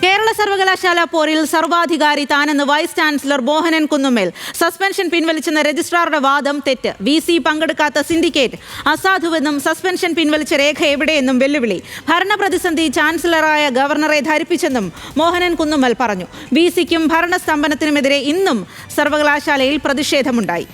കേരള സർവകലാശാല പോരിൽ സർവാധികാരി താനെന്ന് vice chancellor Mohanan Kunnummel. Suspension പിൻവലിച്ചെന്ന രജിസ്ട്രാറുടെ വാദം തെറ്റ്. VC പങ്കെടുക്കാത്ത സിൻഡിക്കേറ്റ് അസാധുവെന്നും സസ്പെൻഷൻ പിൻവലിച്ച രേഖ എവിടെയെന്നും വെല്ലുവിളി. ഭരണപ്രതിസന്ധി ചാൻസലറായ ഗവർണറെ ധരിപ്പിച്ചെന്നും മോഹനൻ കുന്നുമ്മേൽ പറഞ്ഞു. VCക്കും ഭരണസ്തംഭനത്തിനുമെതിരെ ഇന്നും സർവകലാശാലയിൽ പ്രതിഷേധമുണ്ടായി.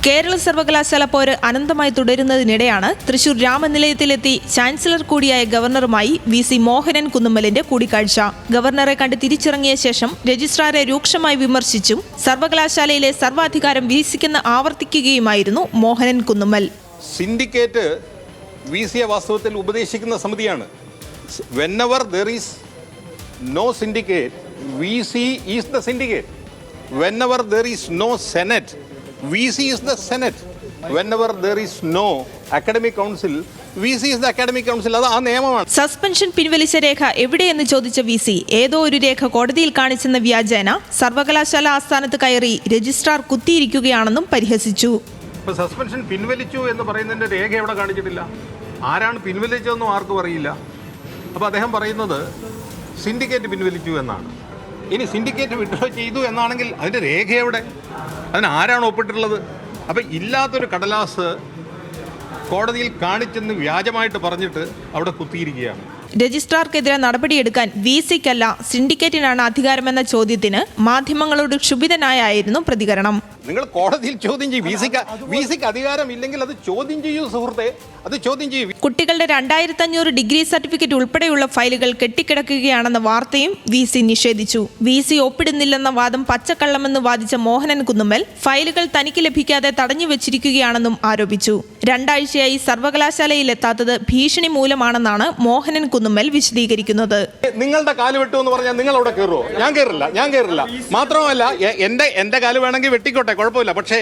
കേരള സർവകലാശാല പോര് അനന്തമായി തുടരുന്നതിനിടെയാണ് തൃശൂർ രാമനിലയത്തിലെത്തി ചാൻസലർ കൂടിയായ ഗവർണറുമായി VC മോഹനൻ കുന്നുമ്മലിന്റെ കൂടിക്കാഴ്ച. ഗവർണറെ കണ്ട് തിരിച്ചിറങ്ങിയ ശേഷം രജിസ്ട്രാറെ രൂക്ഷമായി വിമർശിച്ചും സർവകലാശാലയിലെ സർവാധികാരം VCക്കെന്ന് ആവർത്തിക്കുകയുമായിരുന്നു മോഹനൻ കുന്നുമ്മൽ. സിൻഡിക്കേറ്റ് VCയെ വാസ്തവത്തിൽ ഉപദേശിക്കുന്ന സമിതിയാണ്. whenever there is no syndicate, VC is the syndicate. whenever there is no Senate, VC is the Senate. whenever there is no academic council, VC is the academic council. അത് ആ നിയമമാണ്. സസ്പെൻഷൻ പിൻവലിച്ച രേഖ എവിടെയെന്ന് ചോദിച്ച VC ഏതോ ഒരു രേഖ കോടതിയിൽ കാണിച്ചെന്ന വ്യാജേന സർവകലാശാല ആസ്ഥാനത്ത് കയറി രജിസ്ട്രാർ കുത്തിയിരിക്കുകയാണെന്നും പരിഹസിച്ചു. ഇപ്പോൾ സസ്പെൻഷൻ പിൻവലിച്ചു എന്ന് പറയുന്നതിൻ്റെ രേഖ എവിടെ കാണിച്ചിട്ടില്ല. ആരാണ് പിൻവലിച്ചതെന്നും ആർക്കും അറിയില്ല. അപ്പോൾ അദ്ദേഹം പറയുന്നത് സിൻഡിക്കേറ്റ് പിൻവലിച്ചു എന്നാണ്. ഇനി സിൻഡിക്കേറ്റ് വിഡ്രോ ചെയ്തു എന്നാണെങ്കിൽ അതിൻ്റെ രേഖ എവിടെ? അതിന് ആരാണ് ഒപ്പിട്ടിട്ടുള്ളത്? അപ്പം ഇല്ലാത്തൊരു കടലാസ് കോടതിയിൽ കാണിച്ചെന്ന് വ്യാജമായിട്ട് പറഞ്ഞിട്ട് അവിടെ കുത്തിയിരിക്കുകയാണ്. രജിസ്ട്രാർക്കെതിരെ നടപടിയെടുക്കാൻ VCക്കല്ല സിൻഡിക്കേറ്റിനാണ് അധികാരമെന്ന ചോദ്യത്തിന് മാധ്യമങ്ങളോട് ക്ഷുഭിതനായായിരുന്നു പ്രതികരണം. നിങ്ങൾ കോടതിയിൽ ചോദ്യം ചെയ്യും. VCക്ക് അധികാരം ഇല്ലെങ്കിൽ അത് ചോദ്യം ചെയ്യൂ സുഹൃത്തെ, അത് ചോദ്യം ചെയ്യും. കുട്ടികളുടെ 2500 ഡിഗ്രി സർട്ടിഫിക്കറ്റ് ഉൾപ്പെടെയുള്ള ഫയലുകൾ കെട്ടിക്കിടക്കുകയാണെന്ന വാർത്തയും VC നിഷേധിച്ചു. VC ഒപ്പിടുന്നില്ലെന്ന വാദം പച്ചക്കള്ളമെന്ന് വാദിച്ച മോഹനൻ കുന്നുമ്മൽ ഫയലുകൾ തനിക്ക് ലഭിക്കാതെ തടഞ്ഞു വെച്ചിരിക്കുകയാണെന്നും ആരോപിച്ചു. 2 ആഴ്ചയായി സർവകലാശാലയിലെത്താത്തത് ഭീഷണി മൂലമാണെന്നാണ് മോഹനൻ കുന്നുമ്മൽ വിശദീകരിക്കുന്നത്. നിങ്ങളുടെ കാല് വെട്ടു എന്ന് പറഞ്ഞാൽ നിങ്ങൾ അവിടെ കയറുമോ? ഞാൻ കയറില്ല. മാത്രമല്ല എന്റെ കാല് വേണമെങ്കിൽ വെട്ടിക്കോട്ടെ, കുഴപ്പമില്ല. പക്ഷേ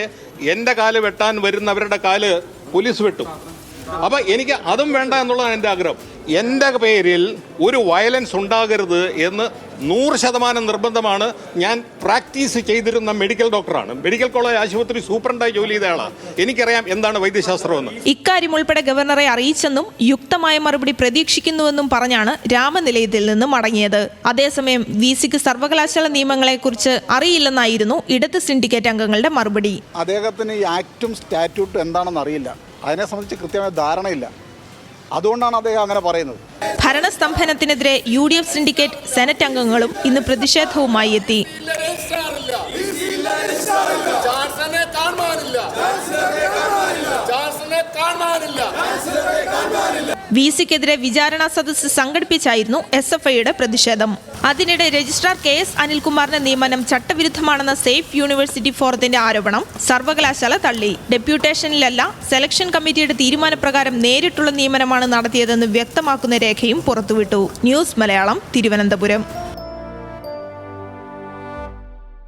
എന്റെ കാല് വെട്ടാൻ വരുന്നവരുടെ കാല് പോലീസ് വെട്ടും. അപ്പൊ എനിക്ക് അതും വേണ്ട എന്നുള്ളതാണ് എൻ്റെ ആഗ്രഹം. എൻ്റെ പേരിൽ ഒരു വയലൻസ് ഉണ്ടാകരുത് എന്ന് 100% നിർബന്ധമാണ്. ഞാൻ പ്രാക്ടീസ് ചെയ്തിരുന്ന മെഡിക്കൽ ഡോക്ടറാണ്. മെഡിക്കൽ കോളേജ് ആശുപത്രി സൂപ്രണ്ടായി ജോലി ചെയ്ത ആളാണ്. എനിക്കറിയാം എന്താണ് വൈദ്യശാസ്ത്രമെന്ന്. ഇക്കാര്യം ഉൾപ്പെടെ ഗവർണറെ അറിയിച്ചെന്നും യുക്തമായ മറുപടി പ്രതീക്ഷിക്കുന്നുവെന്നും പറഞ്ഞാണ് രാമനിലയത്തിൽ നിന്ന് മടങ്ങിയത്. അതേസമയം VCക്ക് സർവകലാശാല നിയമങ്ങളെക്കുറിച്ച് അറിയില്ലെന്നായിരുന്നു ഇടത് സിൻഡിക്കേറ്റ് അംഗങ്ങളുടെ മറുപടി. അദ്ദേഹത്തിന് ഈ ആക്റ്റും സ്റ്റാറ്റ്യൂട്ടും എന്താണെന്ന് അറിയില്ല. അതിനെ സംബന്ധിച്ച് കൃത്യമായ ധാരണയില്ല. അതുകൊണ്ടാണ് അദ്ദേഹം അങ്ങനെ പറയുന്നത്. ഭരണസ്തംഭനത്തിനെതിരെ UDF സിൻഡിക്കേറ്റ് സെനറ്റ് അംഗങ്ങളും ഇന്ന് പ്രതിഷേധവുമായി എത്തി. VCക്കെതിരെ വിചാരണാ സദസ്സ് സംഘടിപ്പിച്ചായിരുന്നു SFIയുടെ പ്രതിഷേധം. അതിനിടെ രജിസ്ട്രാർ KS അനിൽകുമാറിന്റെ നിയമനം ചട്ടവിരുദ്ധമാണെന്ന സേഫ് യൂണിവേഴ്സിറ്റി ഫോറത്തിന്റെ ആരോപണം സർവകലാശാല തള്ളി. ഡെപ്യൂട്ടേഷനിലല്ല സെലക്ഷൻ കമ്മിറ്റിയുടെ തീരുമാനപ്രകാരം നേരിട്ടുള്ള നിയമനമാണ് നടത്തിയതെന്ന് വ്യക്തമാക്കുന്ന രേഖയും പുറത്തുവിട്ടു. ന്യൂസ് മലയാളം, തിരുവനന്തപുരം.